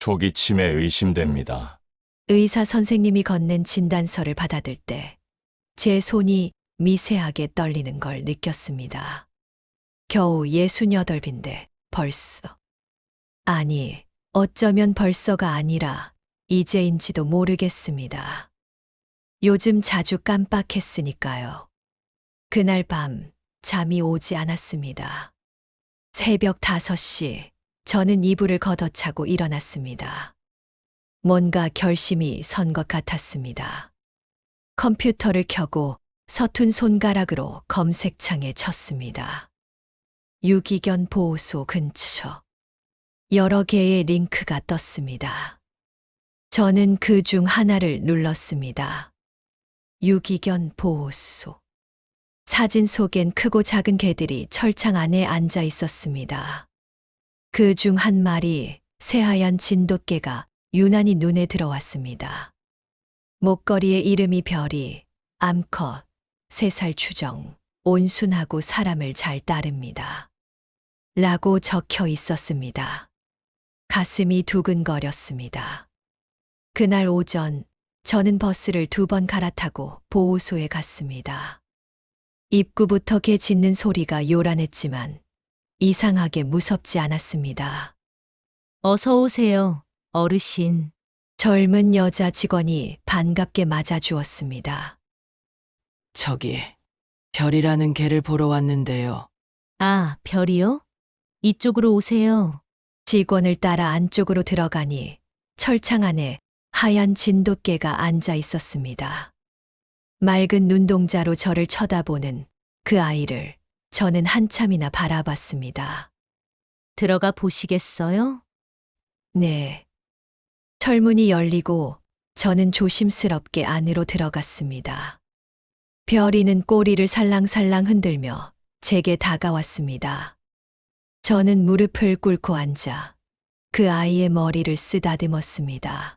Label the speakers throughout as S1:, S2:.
S1: 조기 치매 의심됩니다.
S2: 의사 선생님이 건넨 진단서를 받아들 때 제 손이 미세하게 떨리는 걸 느꼈습니다. 겨우 68인데 벌써. 아니, 어쩌면 벌써가 아니라 이제인지도 모르겠습니다. 요즘 자주 깜빡했으니까요. 그날 밤 잠이 오지 않았습니다. 새벽 5시, 저는 이불을 걷어차고 일어났습니다. 뭔가 결심이 선 것 같았습니다. 컴퓨터를 켜고 서툰 손가락으로 검색창에 쳤습니다. 유기견 보호소 근처. 여러 개의 링크가 떴습니다. 저는 그 중 하나를 눌렀습니다. 유기견 보호소. 사진 속엔 크고 작은 개들이 철창 안에 앉아 있었습니다. 그 중 한 마리 새하얀 진돗개가 유난히 눈에 들어왔습니다. 목걸이에 이름이 별이, 암컷, 3살 추정, 온순하고 사람을 잘 따릅니다. 라고 적혀 있었습니다. 가슴이 두근거렸습니다. 그날 오전, 저는 버스를 2번 갈아타고 보호소에 갔습니다. 입구부터 개 짖는 소리가 요란했지만 이상하게 무섭지 않았습니다.
S3: 어서 오세요, 어르신.
S2: 젊은 여자 직원이 반갑게 맞아주었습니다.
S4: 저기, 별이라는 개를 보러 왔는데요.
S3: 아, 별이요? 이쪽으로 오세요.
S2: 직원을 따라 안쪽으로 들어가니 철창 안에 하얀 진돗개가 앉아 있었습니다. 맑은 눈동자로 저를 쳐다보는 그 아이를 저는 한참이나 바라봤습니다.
S3: 들어가 보시겠어요?
S2: 네. 철문이 열리고 저는 조심스럽게 안으로 들어갔습니다. 별이는 꼬리를 살랑살랑 흔들며 제게 다가왔습니다. 저는 무릎을 꿇고 앉아 그 아이의 머리를 쓰다듬었습니다.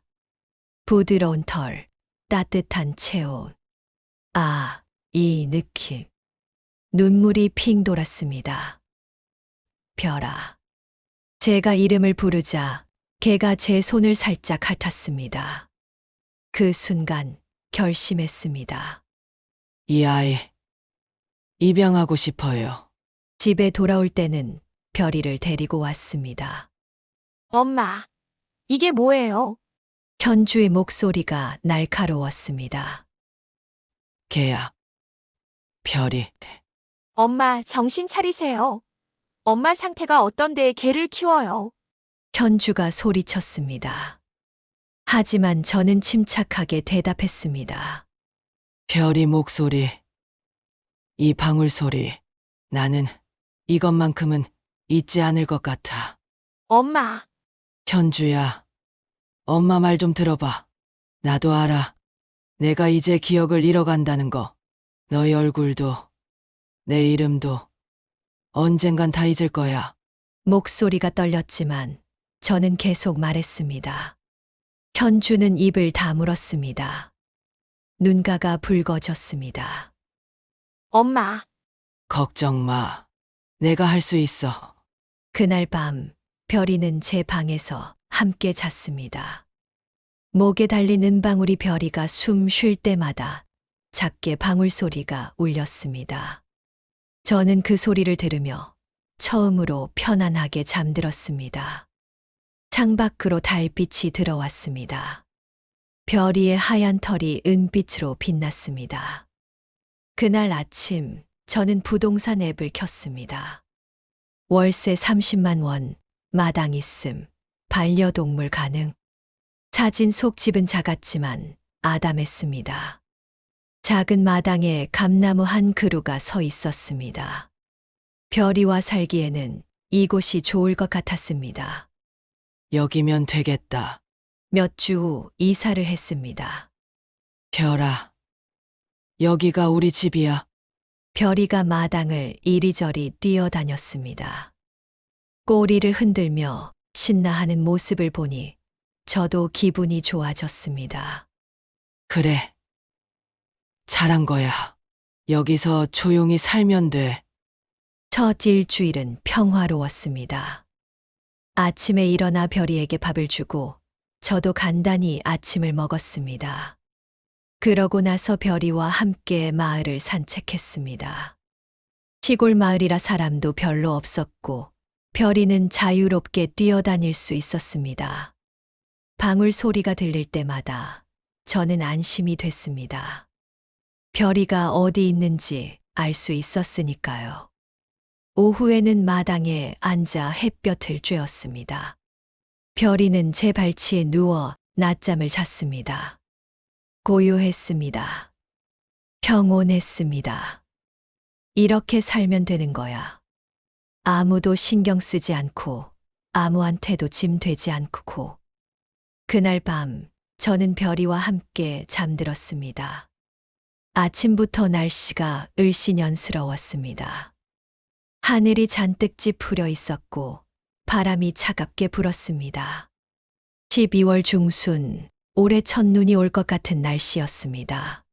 S2: 부드러운 털, 따뜻한 체온. 아, 이 느낌. 눈물이 핑 돌았습니다. 별아. 제가 이름을 부르자 개가 제 손을 살짝 핥았습니다. 그 순간 결심했습니다.
S4: 이 아이, 입양하고 싶어요.
S2: 집에 돌아올 때는 별이를 데리고 왔습니다.
S5: 엄마, 이게 뭐예요?
S2: 현주의 목소리가 날카로웠습니다.
S4: 개야. 별이.
S5: 엄마, 정신 차리세요. 엄마 상태가 어떤데 개를 키워요?
S2: 현주가 소리쳤습니다. 하지만 저는 침착하게 대답했습니다.
S4: 별이 목소리. 이 방울 소리. 나는 이것만큼은 잊지 않을 것 같아.
S5: 엄마,
S4: 현주야. 엄마 말 좀 들어봐. 나도 알아. 내가 이제 기억을 잃어간다는 거. 너의 얼굴도, 내 이름도 언젠간 다 잊을 거야.
S2: 목소리가 떨렸지만 저는 계속 말했습니다. 현주는 입을 다물었습니다. 눈가가 붉어졌습니다.
S5: 엄마,
S4: 걱정 마. 내가 할 수 있어.
S2: 그날 밤 별이는 제 방에서 함께 잤습니다. 목에 달린 은방울이 별이가 숨 쉴 때마다 작게 방울 소리가 울렸습니다. 저는 그 소리를 들으며 처음으로 편안하게 잠들었습니다. 창밖으로 달빛이 들어왔습니다. 별이의 하얀 털이 은빛으로 빛났습니다. 그날 아침 저는 부동산 앱을 켰습니다. 월세 30만 원, 마당 있음, 반려동물 가능. 사진 속 집은 작았지만 아담했습니다. 작은 마당에 감나무 한 그루가 서 있었습니다. 별이와 살기에는 이곳이 좋을 것 같았습니다.
S4: 여기면 되겠다.
S2: 몇 주 후 이사를 했습니다.
S4: 별아. 여기가 우리 집이야.
S2: 별이가 마당을 이리저리 뛰어다녔습니다. 꼬리를 흔들며 신나하는 모습을 보니 저도 기분이 좋아졌습니다.
S4: 그래. 잘한 거야. 여기서 조용히 살면 돼.
S2: 첫 일주일은 평화로웠습니다. 아침에 일어나 별이에게 밥을 주고 저도 간단히 아침을 먹었습니다. 그러고 나서 별이와 함께 마을을 산책했습니다. 시골 마을이라 사람도 별로 없었고 별이는 자유롭게 뛰어다닐 수 있었습니다. 방울 소리가 들릴 때마다 저는 안심이 됐습니다. 별이가 어디 있는지 알 수 있었으니까요. 오후에는 마당에 앉아 햇볕을 쬐었습니다. 별이는 제 발치에 누워 낮잠을 잤습니다. 고요했습니다. 평온했습니다. 이렇게 살면 되는 거야. 아무도 신경 쓰지 않고 아무한테도 짐 되지 않고. 그날 밤 저는 별이와 함께 잠들었습니다. 아침부터 날씨가 을씨년스러웠습니다. 하늘이 잔뜩 찌푸려 있었고 바람이 차갑게 불었습니다. 12월 중순, 올해 첫눈이 올 것 같은 날씨였습니다.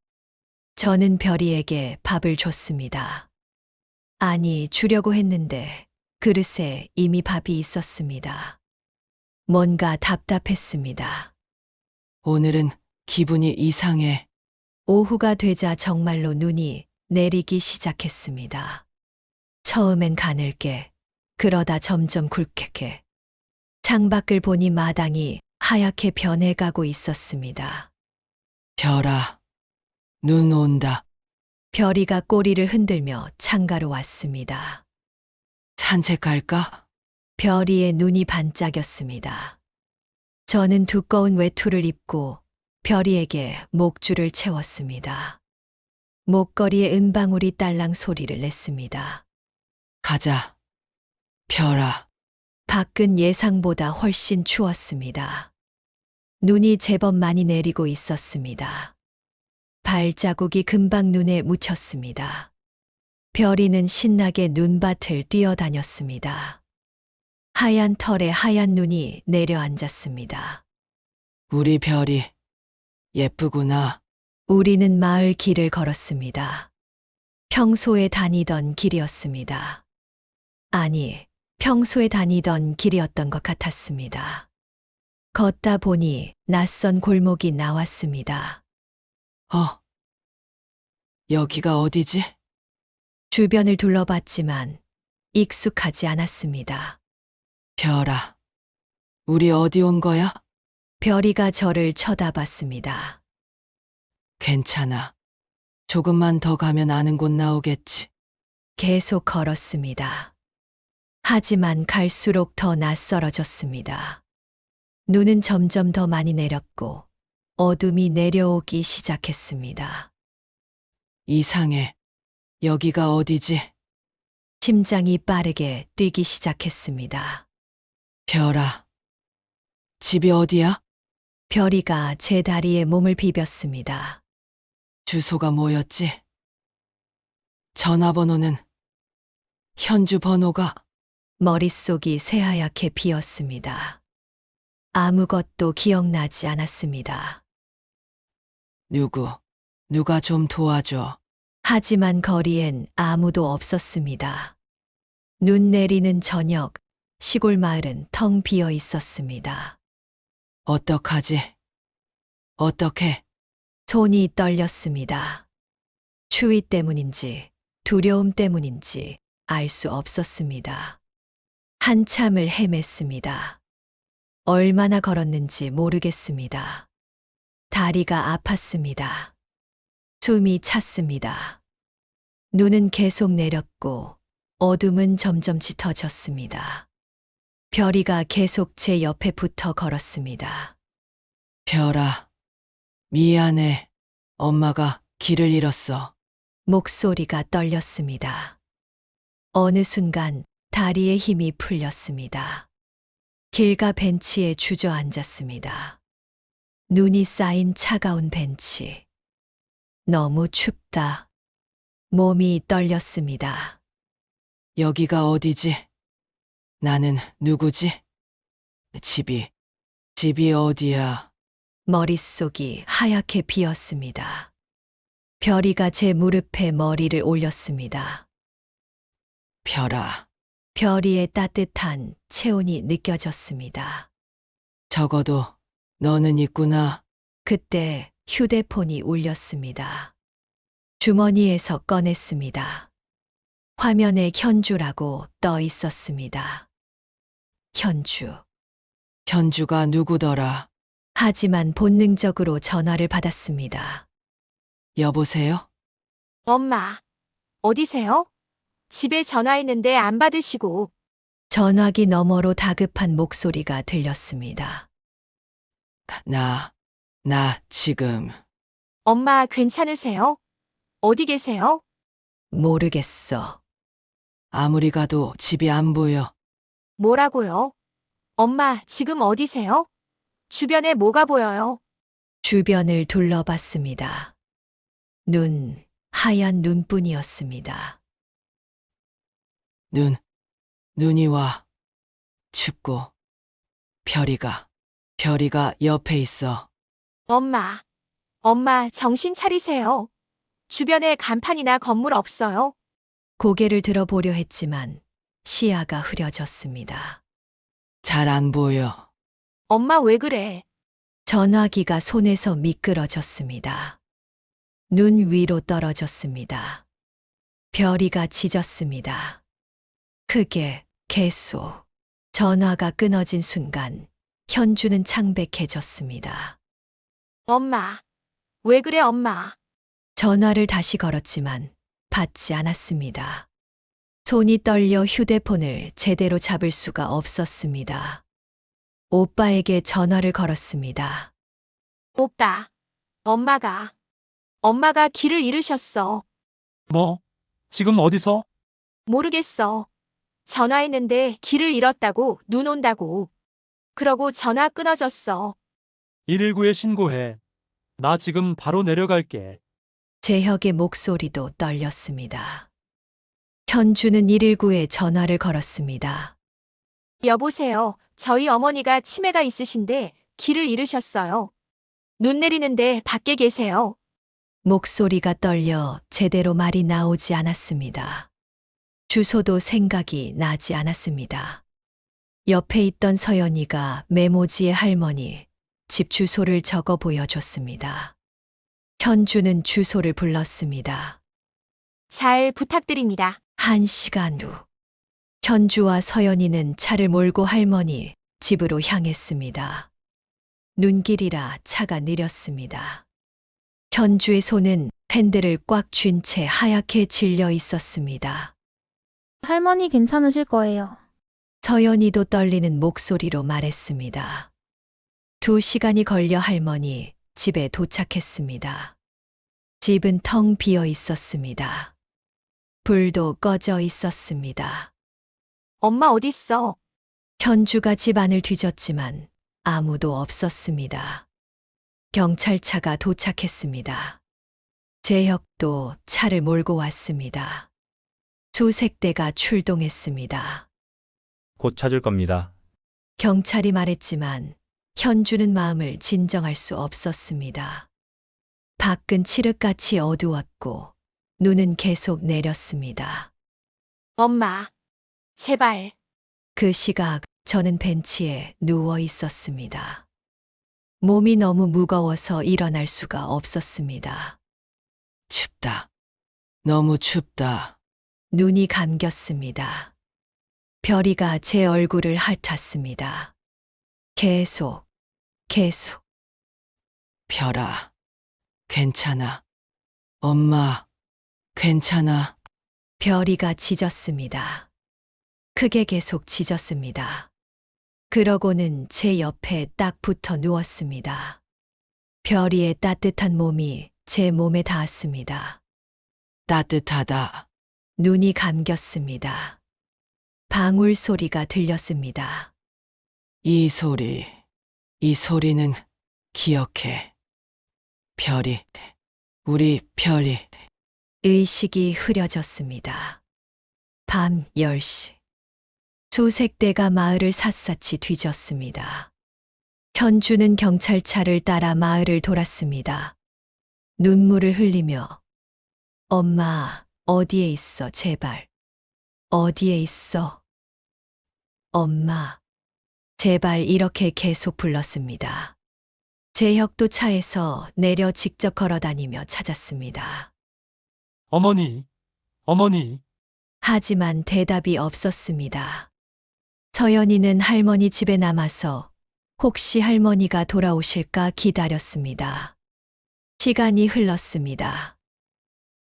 S2: 저는 별이에게 밥을 줬습니다. 아니, 주려고 했는데 그릇에 이미 밥이 있었습니다. 뭔가 답답했습니다.
S4: 오늘은 기분이 이상해.
S2: 오후가 되자 정말로 눈이 내리기 시작했습니다. 처음엔 가늘게, 그러다 점점 굵게. 창밖을 보니 마당이 하얗게 변해가고 있었습니다.
S4: 별아, 눈 온다.
S2: 별이가 꼬리를 흔들며 창가로 왔습니다.
S4: 산책할까?
S2: 별이의 눈이 반짝였습니다. 저는 두꺼운 외투를 입고 별이에게 목줄을 채웠습니다. 목걸이에 은방울이 딸랑 소리를 냈습니다.
S4: 가자. 별아,
S2: 밖은 예상보다 훨씬 추웠습니다. 눈이 제법 많이 내리고 있었습니다. 발자국이 금방 눈에 묻혔습니다. 별이는 신나게 눈밭을 뛰어다녔습니다. 하얀 털에 하얀 눈이 내려앉았습니다.
S4: 우리 별이 예쁘구나.
S2: 우리는 마을 길을 걸었습니다. 평소에 다니던 길이었습니다. 아니, 평소에 다니던 길이었던 것 같았습니다. 걷다 보니 낯선 골목이 나왔습니다.
S4: 여기가 어디지?
S2: 주변을 둘러봤지만 익숙하지 않았습니다.
S4: 별아, 우리 어디 온 거야?
S2: 별이가 저를 쳐다봤습니다.
S4: 괜찮아. 조금만 더 가면 아는 곳 나오겠지.
S2: 계속 걸었습니다. 하지만 갈수록 더 낯설어졌습니다. 눈은 점점 더 많이 내렸고 어둠이 내려오기 시작했습니다.
S4: 이상해. 여기가 어디지?
S2: 심장이 빠르게 뛰기 시작했습니다.
S4: 별아, 집이 어디야?
S2: 별이가 제 다리에 몸을 비볐습니다.
S4: 주소가 뭐였지? 전화번호는? 현주 번호가?
S2: 머릿속이 새하얗게 비었습니다. 아무것도 기억나지 않았습니다.
S4: 누가 좀 도와줘.
S2: 하지만 거리엔 아무도 없었습니다. 눈 내리는 저녁, 시골 마을은 텅 비어 있었습니다.
S4: 어떡하지? 어떡해?
S2: 손이 떨렸습니다. 추위 때문인지 두려움 때문인지 알 수 없었습니다. 한참을 헤맸습니다. 얼마나 걸었는지 모르겠습니다. 다리가 아팠습니다. 숨이 찼습니다. 눈은 계속 내렸고 어둠은 점점 짙어졌습니다. 별이가 계속 제 옆에 붙어 걸었습니다.
S4: 별아, 미안해. 엄마가 길을 잃었어.
S2: 목소리가 떨렸습니다. 어느 순간 다리에 힘이 풀렸습니다. 길가 벤치에 주저앉았습니다. 눈이 쌓인 차가운 벤치. 너무 춥다. 몸이 떨렸습니다.
S4: 여기가 어디지? 나는 누구지? 집이 어디야?
S2: 머릿속이 하얗게 비었습니다. 별이가 제 무릎에 머리를 올렸습니다.
S4: 별아,
S2: 별이의 따뜻한 체온이 느껴졌습니다.
S4: 적어도 너는 있구나.
S2: 그때 휴대폰이 울렸습니다. 주머니에서 꺼냈습니다. 화면에 현주라고 떠 있었습니다. 현주.
S4: 현주가 누구더라?
S2: 하지만 본능적으로 전화를 받았습니다.
S4: 여보세요?
S5: 엄마, 어디세요? 집에 전화했는데 안 받으시고.
S2: 전화기 너머로 다급한 목소리가 들렸습니다.
S4: 나 지금
S5: 엄마 괜찮으세요? 어디 계세요?
S2: 모르겠어.
S4: 아무리 가도 집이 안 보여.
S5: 뭐라고요? 엄마 지금 어디세요? 주변에 뭐가 보여요?
S2: 주변을 둘러봤습니다. 하얀 눈뿐이었습니다.
S4: 눈이 와. 춥고. 별이가 옆에 있어.
S5: 엄마 정신 차리세요. 주변에 간판이나 건물 없어요?
S2: 고개를 들어보려 했지만 시야가 흐려졌습니다.
S4: 잘 안 보여.
S5: 엄마 왜 그래?
S2: 전화기가 손에서 미끄러졌습니다. 눈 위로 떨어졌습니다. 별이가 짖었습니다. 크게, 계속. 전화가 끊어진 순간 현주는 창백해졌습니다.
S5: 엄마, 왜 그래 엄마?
S2: 전화를 다시 걸었지만 받지 않았습니다. 손이 떨려 휴대폰을 제대로 잡을 수가 없었습니다. 오빠에게 전화를 걸었습니다.
S5: 오빠, 엄마가 길을 잃으셨어.
S6: 뭐? 지금 어디서?
S5: 모르겠어. 전화했는데 길을 잃었다고, 눈 온다고. 그러고 전화 끊어졌어.
S6: 119에 신고해. 나 지금 바로 내려갈게.
S2: 재혁의 목소리도 떨렸습니다. 현주는 119에 전화를 걸었습니다.
S5: 여보세요. 저희 어머니가 치매가 있으신데 길을 잃으셨어요. 눈 내리는데 밖에 계세요.
S2: 목소리가 떨려 제대로 말이 나오지 않았습니다. 주소도 생각이 나지 않았습니다. 옆에 있던 서연이가 메모지에 할머니 집 주소를 적어 보여줬습니다. 현주는 주소를 불렀습니다.
S5: 잘 부탁드립니다.
S2: 1시간 후 현주와 서연이는 차를 몰고 할머니 집으로 향했습니다. 눈길이라 차가 느렸습니다. 현주의 손은 핸들을 꽉 쥔 채 하얗게 질려 있었습니다.
S7: 할머니 괜찮으실 거예요.
S2: 서연이도 떨리는 목소리로 말했습니다. 2시간이 걸려 할머니 집에 도착했습니다. 집은 텅 비어 있었습니다. 불도 꺼져 있었습니다.
S5: 엄마 어딨어?
S2: 현주가 집 안을 뒤졌지만 아무도 없었습니다. 경찰차가 도착했습니다. 재혁도 차를 몰고 왔습니다. 수색 대가 출동했습니다.
S8: 곧 찾을 겁니다.
S2: 경찰이 말했지만 현주는 마음을 진정할 수 없었습니다. 밖은 칠흑같이 어두웠고 눈은 계속 내렸습니다.
S5: 엄마, 제발.
S2: 그 시각 저는 벤치에 누워 있었습니다. 몸이 너무 무거워서 일어날 수가 없었습니다.
S4: 춥다. 너무 춥다.
S2: 눈이 감겼습니다. 별이가 제 얼굴을 핥았습니다. 계속.
S4: 별아. 괜찮아. 엄마. 괜찮아.
S2: 별이가 짖었습니다. 크게 계속 짖었습니다. 그러고는 제 옆에 딱 붙어 누웠습니다. 별이의 따뜻한 몸이 제 몸에 닿았습니다.
S4: 따뜻하다.
S2: 눈이 감겼습니다. 방울 소리가 들렸습니다.
S4: 이 소리는 기억해. 우리 별이.
S2: 의식이 흐려졌습니다. 밤 10시. 수색대가 마을을 샅샅이 뒤졌습니다. 현주는 경찰차를 따라 마을을 돌았습니다. 눈물을 흘리며 엄마, 어디에 있어, 제발. 어디에 있어? 엄마. 제발 이렇게 계속 불렀습니다. 재혁도 차에서 내려 직접 걸어 다니며 찾았습니다.
S6: 어머니, 어머니,
S2: 하지만 대답이 없었습니다. 서연이는 할머니 집에 남아서 혹시 할머니가 돌아오실까 기다렸습니다. 시간이 흘렀습니다.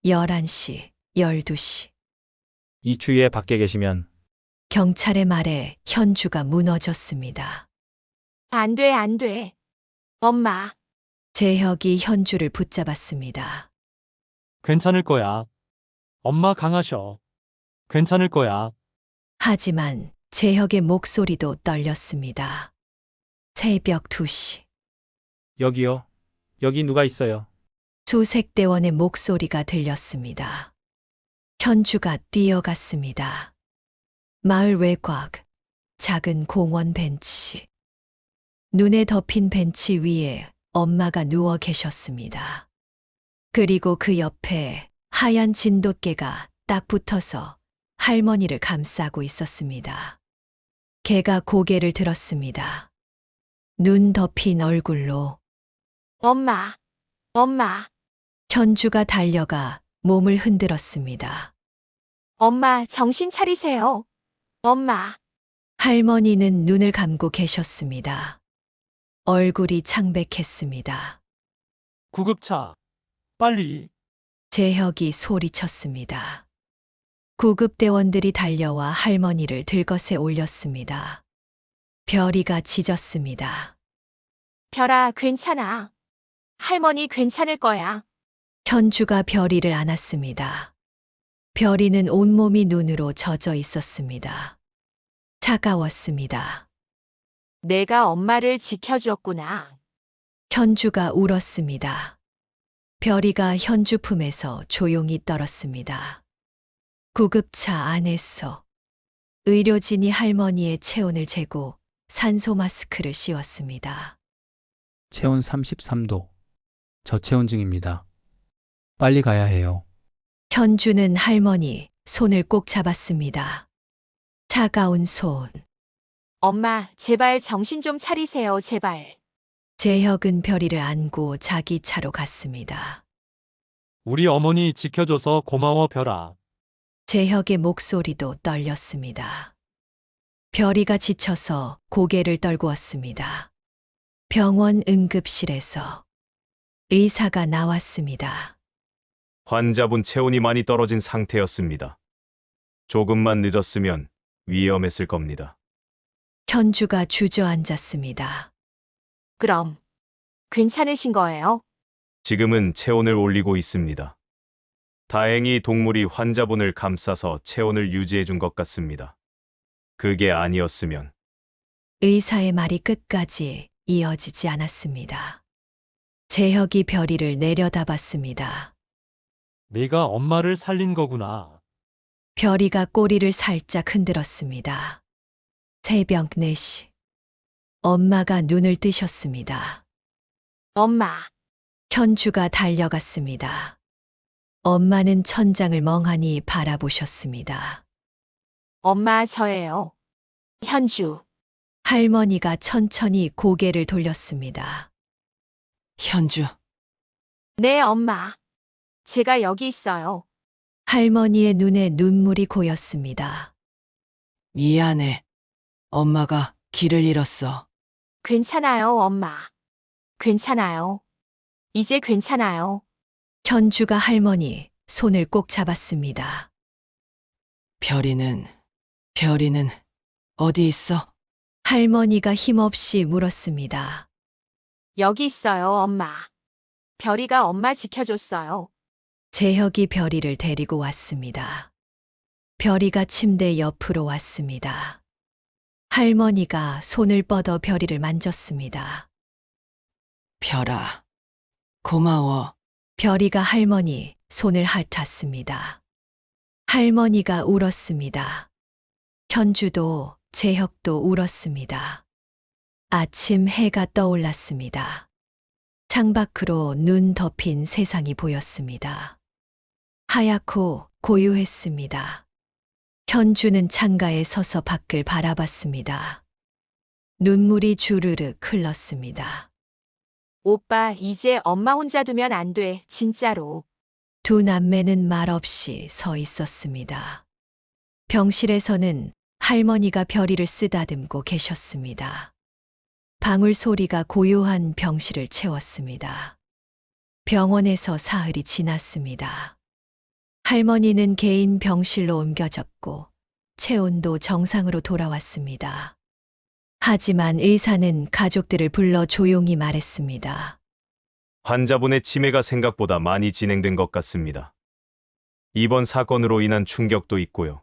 S2: 11시, 12시.
S8: 이 추위에 밖에 계시면
S2: 경찰의 말에 현주가 무너졌습니다.
S5: 안 돼, 안 돼. 엄마,
S2: 재혁이 현주를 붙잡았습니다.
S6: 괜찮을 거야. 엄마 강하셔. 괜찮을 거야.
S2: 하지만 재혁의 목소리도 떨렸습니다. 새벽 2시.
S8: 여기요. 여기 누가 있어요?
S2: 수색대원의 목소리가 들렸습니다. 현주가 뛰어갔습니다. 마을 외곽, 작은 공원 벤치. 눈에 덮인 벤치 위에 엄마가 누워 계셨습니다. 그리고 그 옆에 하얀 진돗개가 딱 붙어서 할머니를 감싸고 있었습니다. 개가 고개를 들었습니다. 눈 덮인 얼굴로
S5: 엄마, 엄마,
S2: 현주가 달려가 몸을 흔들었습니다.
S5: 엄마, 정신 차리세요. 엄마,
S2: 할머니는 눈을 감고 계셨습니다. 얼굴이 창백했습니다.
S6: 구급차. 빨리.
S2: 재혁이 소리쳤습니다. 구급대원들이 달려와 할머니를 들것에 올렸습니다. 별이가 짖었습니다.
S5: 별아, 괜찮아. 할머니 괜찮을 거야.
S2: 현주가 별이를 안았습니다. 별이는 온몸이 눈으로 젖어 있었습니다. 차가웠습니다.
S5: 내가 엄마를 지켜주었구나.
S2: 현주가 울었습니다. 별이가 현주 품에서 조용히 떨었습니다. 구급차 안에서 의료진이 할머니의 체온을 재고 산소 마스크를 씌웠습니다.
S9: 체온 33도. 저체온 중입니다. 빨리 가야 해요.
S2: 현주는 할머니 손을 꼭 잡았습니다. 차가운 손.
S5: 엄마, 제발 정신 좀 차리세요, 제발.
S2: 재혁은 별이를 안고 자기 차로 갔습니다.
S6: 우리 어머니 지켜줘서 고마워, 별아.
S2: 재혁의 목소리도 떨렸습니다. 별이가 지쳐서 고개를 떨구었습니다. 병원 응급실에서 의사가 나왔습니다.
S1: 환자분 체온이 많이 떨어진 상태였습니다. 조금만 늦었으면 위험했을 겁니다.
S2: 현주가 주저앉았습니다.
S5: 그럼, 괜찮으신 거예요?
S1: 지금은 체온을 올리고 있습니다. 다행히 동물이 환자분을 감싸서 체온을 유지해 준 것 같습니다. 그게 아니었으면
S2: 의사의 말이 끝까지 이어지지 않았습니다. 재혁이 별이를 내려다봤습니다.
S6: 네가 엄마를 살린 거구나.
S2: 별이가 꼬리를 살짝 흔들었습니다. 새벽 4시. 엄마가 눈을 뜨셨습니다.
S5: 엄마,
S2: 현주가 달려갔습니다. 엄마는 천장을 멍하니 바라보셨습니다.
S5: 엄마 저예요. 현주,
S2: 할머니가 천천히 고개를 돌렸습니다.
S4: 현주,
S5: 네, 엄마. 제가 여기 있어요.
S2: 할머니의 눈에 눈물이 고였습니다.
S4: 미안해. 엄마가 길을 잃었어.
S5: 괜찮아요, 엄마. 괜찮아요. 이제 괜찮아요.
S2: 현주가 할머니 손을 꼭 잡았습니다.
S4: 별이는 어디 있어?
S2: 할머니가 힘없이 물었습니다.
S5: 여기 있어요, 엄마. 별이가 엄마 지켜줬어요.
S2: 재혁이 별이를 데리고 왔습니다. 별이가 침대 옆으로 왔습니다. 할머니가 손을 뻗어 별이를 만졌습니다.
S4: 별아, 고마워.
S2: 별이가 할머니 손을 핥았습니다. 할머니가 울었습니다. 현주도 재혁도 울었습니다. 아침 해가 떠올랐습니다. 창밖으로 눈 덮인 세상이 보였습니다. 하얗고 고요했습니다. 현주는 창가에 서서 밖을 바라봤습니다. 눈물이 주르륵 흘렀습니다.
S5: 오빠, 이제 엄마 혼자 두면 안 돼, 진짜로.
S2: 두 남매는 말없이 서 있었습니다. 병실에서는 할머니가 벼리를 쓰다듬고 계셨습니다. 방울 소리가 고요한 병실을 채웠습니다. 병원에서 사흘이 지났습니다. 할머니는 개인 병실로 옮겨졌고 체온도 정상으로 돌아왔습니다. 하지만 의사는 가족들을 불러 조용히 말했습니다.
S1: 환자분의 치매가 생각보다 많이 진행된 것 같습니다. 이번 사건으로 인한 충격도 있고요.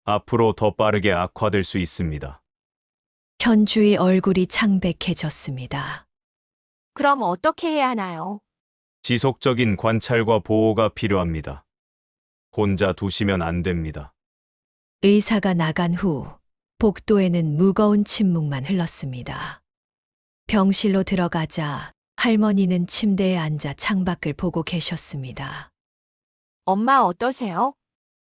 S1: 앞으로 더 빠르게 악화될 수 있습니다.
S2: 현주의 얼굴이 창백해졌습니다.
S5: 그럼 어떻게 해야 하나요?
S1: 지속적인 관찰과 보호가 필요합니다. 혼자 두시면 안 됩니다.
S2: 의사가 나간 후 복도에는 무거운 침묵만 흘렀습니다. 병실로 들어가자 할머니는 침대에 앉아 창밖을 보고 계셨습니다.
S5: 엄마 어떠세요?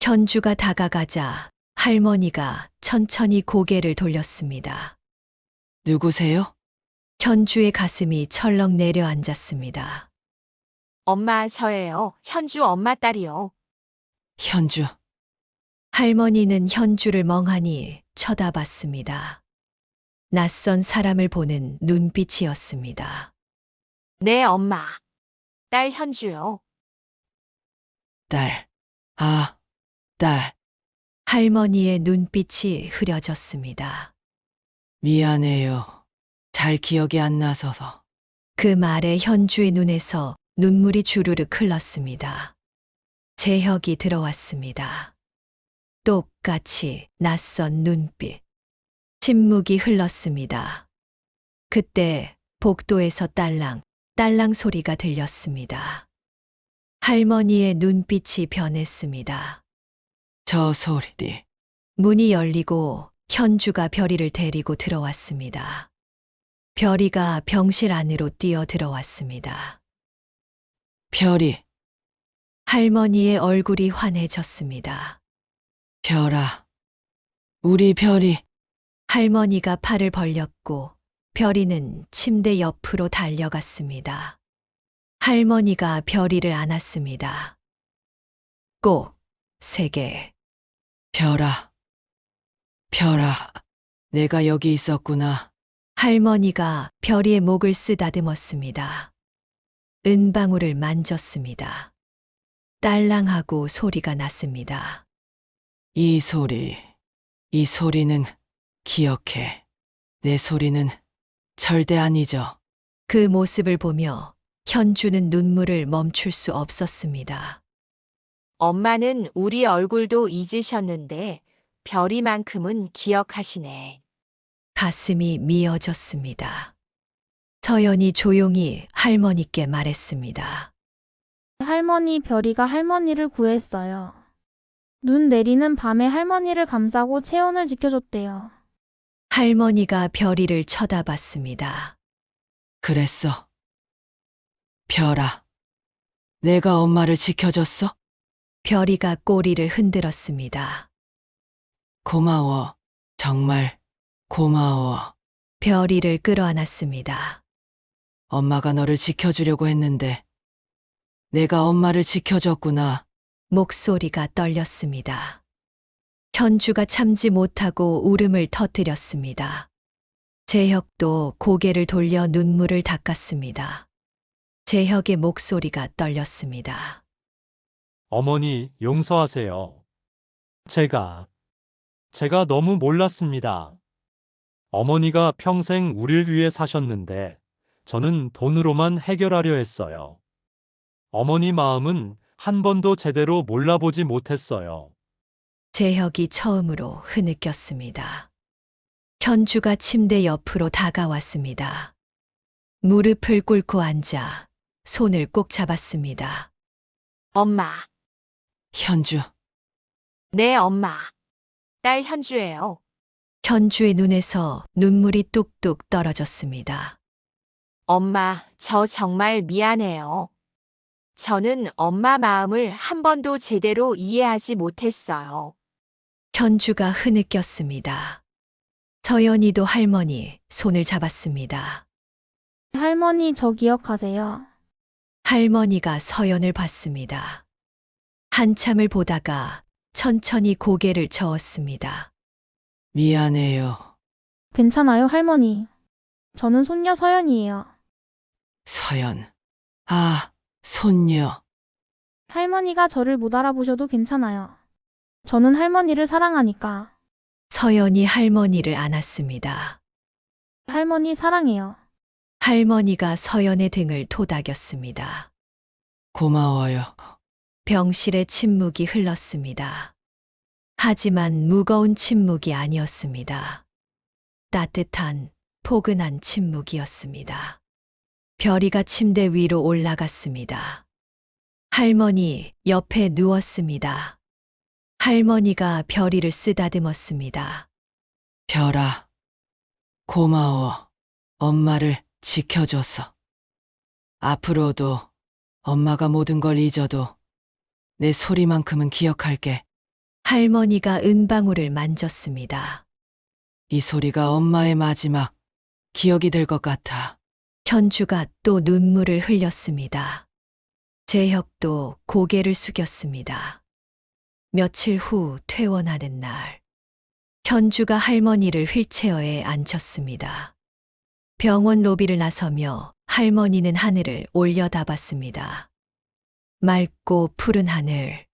S2: 현주가 다가가자 할머니가 천천히 고개를 돌렸습니다.
S4: 누구세요?
S2: 현주의 가슴이 철렁 내려앉았습니다.
S5: 엄마, 저예요. 현주 엄마 딸이요.
S4: 현주.
S2: 할머니는 현주를 멍하니 쳐다봤습니다. 낯선 사람을 보는 눈빛이었습니다.
S5: 네, 엄마. 딸 현주요.
S4: 딸. 아, 딸.
S2: 할머니의 눈빛이 흐려졌습니다.
S4: 미안해요. 잘 기억이 안 나서서.
S2: 그 말에 현주의 눈에서 눈물이 주르륵 흘렀습니다. 재혁이 들어왔습니다. 똑같이 낯선 눈빛. 침묵이 흘렀습니다. 그때 복도에서 딸랑 소리가 들렸습니다. 할머니의 눈빛이 변했습니다.
S4: 저 소리.
S2: 문이 열리고 현주가 별이를 데리고 들어왔습니다. 별이가 병실 안으로 뛰어 들어왔습니다.
S4: 별이.
S2: 할머니의 얼굴이 환해졌습니다.
S4: 별아. 우리 별이.
S2: 할머니가 팔을 벌렸고 별이는 침대 옆으로 달려갔습니다. 할머니가 별이를 안았습니다. 꼭 3개.
S4: 별아. 별아. 내가 여기 있었구나.
S2: 할머니가 별이의 목을 쓰다듬었습니다. 은방울을 만졌습니다. 딸랑하고 소리가 났습니다.
S4: 이 소리는 기억해. 내 소리는 절대 안 잊어.
S2: 그 모습을 보며 현주는 눈물을 멈출 수 없었습니다.
S5: 엄마는 우리 얼굴도 잊으셨는데 별이만큼은 기억하시네.
S2: 가슴이 미어졌습니다. 서연이 조용히 할머니께 말했습니다.
S7: 할머니 별이가 할머니를 구했어요. 눈 내리는 밤에 할머니를 감싸고 체온을 지켜줬대요.
S2: 할머니가 별이를 쳐다봤습니다.
S4: 그랬어. 별아. 내가 엄마를 지켜줬어?
S2: 별이가 꼬리를 흔들었습니다.
S4: 고마워. 정말 고마워.
S2: 별이를 끌어안았습니다.
S4: 엄마가 너를 지켜주려고 했는데 내가 엄마를 지켜줬구나.
S2: 목소리가 떨렸습니다. 현주가 참지 못하고 울음을 터뜨렸습니다. 재혁도 고개를 돌려 눈물을 닦았습니다. 재혁의 목소리가 떨렸습니다.
S6: 어머니, 용서하세요. 제가 너무 몰랐습니다. 어머니가 평생 우릴 위해 사셨는데 저는 돈으로만 해결하려 했어요. 어머니 마음은 한 번도 제대로 몰라보지 못했어요.
S2: 재혁이 처음으로 흐느꼈습니다. 현주가 침대 옆으로 다가왔습니다. 무릎을 꿇고 앉아 손을 꼭 잡았습니다.
S5: 엄마.
S4: 현주.
S5: 네, 엄마. 딸 현주예요.
S2: 현주의 눈에서 눈물이 뚝뚝 떨어졌습니다.
S5: 엄마, 저 정말 미안해요. 저는 엄마 마음을 한 번도 제대로 이해하지 못했어요.
S2: 현주가 흐느꼈습니다. 서연이도 할머니 손을 잡았습니다.
S7: 할머니, 저 기억하세요?
S2: 할머니가 서연을 봤습니다. 한참을 보다가 천천히 고개를 저었습니다.
S4: 미안해요.
S7: 괜찮아요, 할머니. 저는 손녀 서연이에요.
S4: 서연. 아, 손녀.
S7: 할머니가 저를 못 알아보셔도 괜찮아요. 저는 할머니를 사랑하니까.
S2: 서연이 할머니를 안았습니다.
S7: 할머니 사랑해요.
S2: 할머니가 서연의 등을 토닥였습니다.
S4: 고마워요.
S2: 병실의 침묵이 흘렀습니다. 하지만 무거운 침묵이 아니었습니다. 따뜻한, 포근한 침묵이었습니다. 별이가 침대 위로 올라갔습니다. 할머니 옆에 누웠습니다. 할머니가 별이를 쓰다듬었습니다.
S4: 별아. 고마워. 엄마를 지켜줘서. 앞으로도 엄마가 모든 걸 잊어도 내 소리만큼은 기억할게.
S2: 할머니가 은방울을 만졌습니다.
S4: 이 소리가 엄마의 마지막 기억이 될 것 같아.
S2: 현주가 또 눈물을 흘렸습니다. 재혁도 고개를 숙였습니다. 며칠 후 퇴원하는 날, 현주가 할머니를 휠체어에 앉혔습니다. 병원 로비를 나서며 할머니는 하늘을 올려다봤습니다. 맑고 푸른 하늘.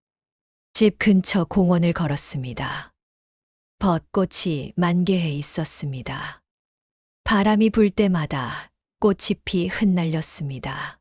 S2: 집 근처 공원을 걸었습니다. 벚꽃이 만개해 있었습니다. 바람이 불 때마다 꽃잎이 흩날렸습니다.